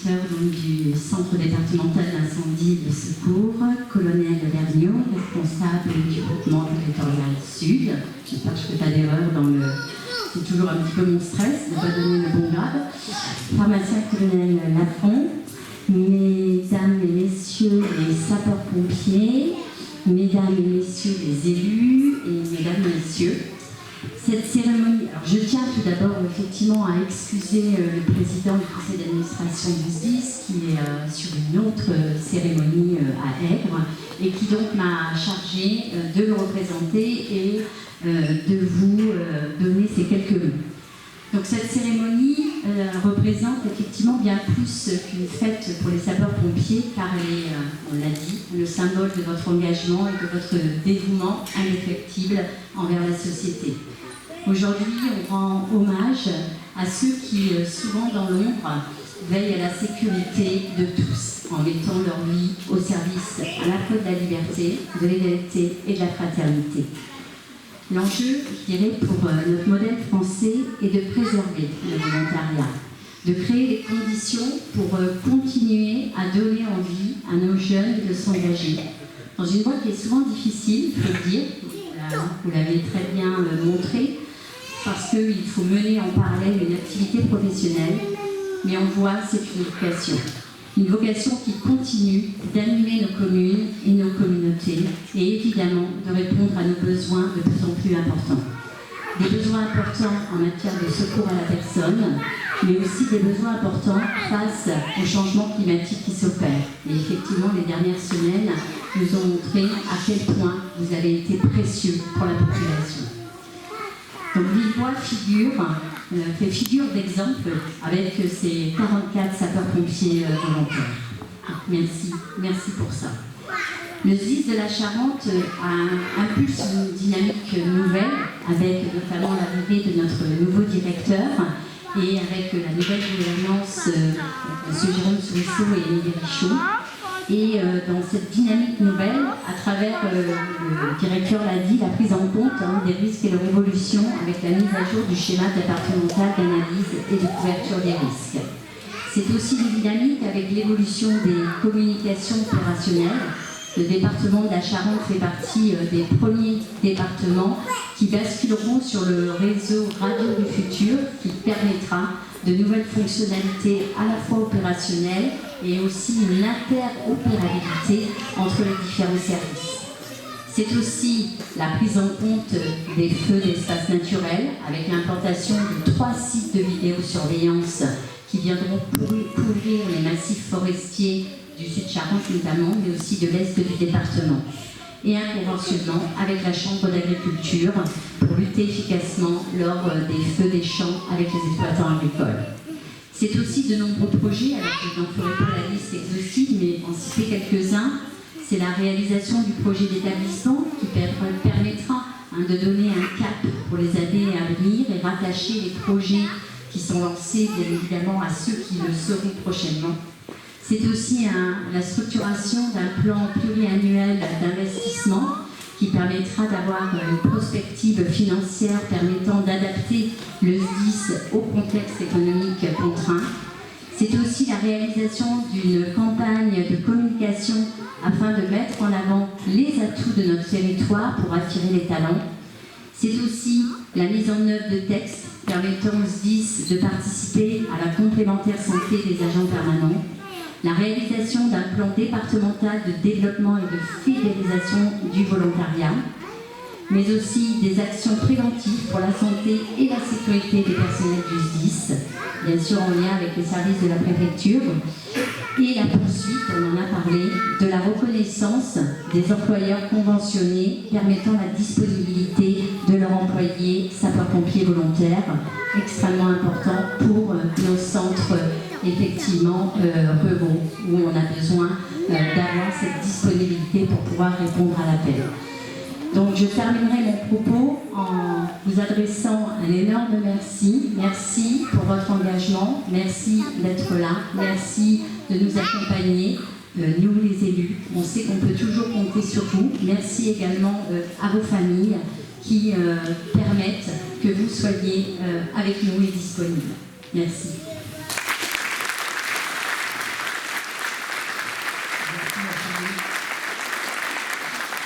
directeur donc, du Centre départemental d'incendie et de secours, colonel Vergniaud, responsable du groupement territorial Sud. J'espère que je ne fais pas d'erreur dans le... C'est toujours un petit peu mon stress de ne pas donner le bon grade. Pharmacien colonel Lafont, mesdames et messieurs les sapeurs-pompiers, mesdames et messieurs les élus et mesdames et messieurs, cette cérémonie, alors je tiens tout d'abord effectivement à excuser le président du conseil d'administration du SDIS qui est sur une autre cérémonie à Aigre et qui donc m'a chargé de le représenter et de vous donner ces quelques mots. Donc cette cérémonie représente effectivement bien plus qu'une fête pour les sapeurs-pompiers car elle est, on l'a dit, le symbole de votre engagement et de votre dévouement indéfectible envers la société. Aujourd'hui, on rend hommage à ceux qui, souvent dans l'ombre, veillent à la sécurité de tous en mettant leur vie au service à la fois de la liberté, de l'égalité et de la fraternité. L'enjeu, je dirais, pour notre modèle français est de préserver le volontariat, de créer les conditions pour continuer à donner envie à nos jeunes de s'engager. Dans une voie qui est souvent difficile, il faut le dire, vous l'avez très bien montré, parce qu'il faut mener en parallèle une activité professionnelle, mais on voit c'est une vocation qui continue d'animer nos communes et nos communautés, et évidemment de répondre à nos besoins de plus en plus importants. Des besoins importants en matière de secours à la personne, mais aussi des besoins importants face au changement climatique qui s'opère. Et effectivement, les dernières semaines nous ont montré à quel point vous avez été précieux pour la population. Donc Villevoix fait figure d'exemple avec ces 44 sapeurs-pompiers volontaires. Merci pour ça. Le SDIS de la Charente impulse une dynamique nouvelle avec notamment l'arrivée de notre nouveau directeur et avec la nouvelle gouvernance M. Jérôme Sourisseau et Émilie Richaud. Et dans cette dynamique nouvelle, à travers, le directeur l'a dit, la prise en compte des risques et leur évolution avec la mise à jour du schéma départemental d'analyse et de couverture des risques. C'est aussi une dynamique avec l'évolution des communications opérationnelles. Le département de la Charente fait partie des premiers départements qui basculeront sur le réseau Radio du Futur qui permettra de nouvelles fonctionnalités à la fois opérationnelles et aussi une interopérabilité entre les différents services. C'est aussi la prise en compte des feux d'espace naturel avec l'implantation de 3 sites de vidéosurveillance qui viendront couvrir les massifs forestiers du Sud-Charente notamment, mais aussi de l'Est du département. Et un conventionnement avec la Chambre d'agriculture pour lutter efficacement lors des feux des champs avec les exploitants agricoles. C'est aussi de nombreux projets, alors je n'en ferai pas la liste exhaustive, mais en citer quelques-uns. C'est la réalisation du projet d'établissement qui permettra de donner un cap pour les années à venir et rattacher les projets qui sont lancés bien évidemment à ceux qui le seront prochainement. C'est aussi la structuration d'un plan pluriannuel d'investissement qui permettra d'avoir une prospective financière permettant d'adapter le SDIS au contexte économique contraint. C'est aussi la réalisation d'une campagne de communication afin de mettre en avant les atouts de notre territoire pour attirer les talents. C'est aussi la mise en œuvre de textes permettant au SDIS de participer à la complémentaire santé des agents permanents. La réalisation d'un plan départemental de développement et de fidélisation du volontariat, mais aussi des actions préventives pour la santé et la sécurité des personnels du SDIS, bien sûr en lien avec les services de la préfecture, et la poursuite, on en a parlé, de la reconnaissance des employeurs conventionnés permettant la disponibilité de leurs employés sapeurs-pompiers volontaires, extrêmement important pour nos centres effectivement ruraux, où on a besoin d'avoir cette disponibilité pour pouvoir répondre à l'appel. Donc je terminerai mon propos en vous adressant un énorme merci. Merci pour votre engagement, merci d'être là, merci de nous accompagner, nous les élus. On sait qu'on peut toujours compter sur vous. Merci également à vos familles qui permettent que vous soyez avec nous et disponibles. Merci.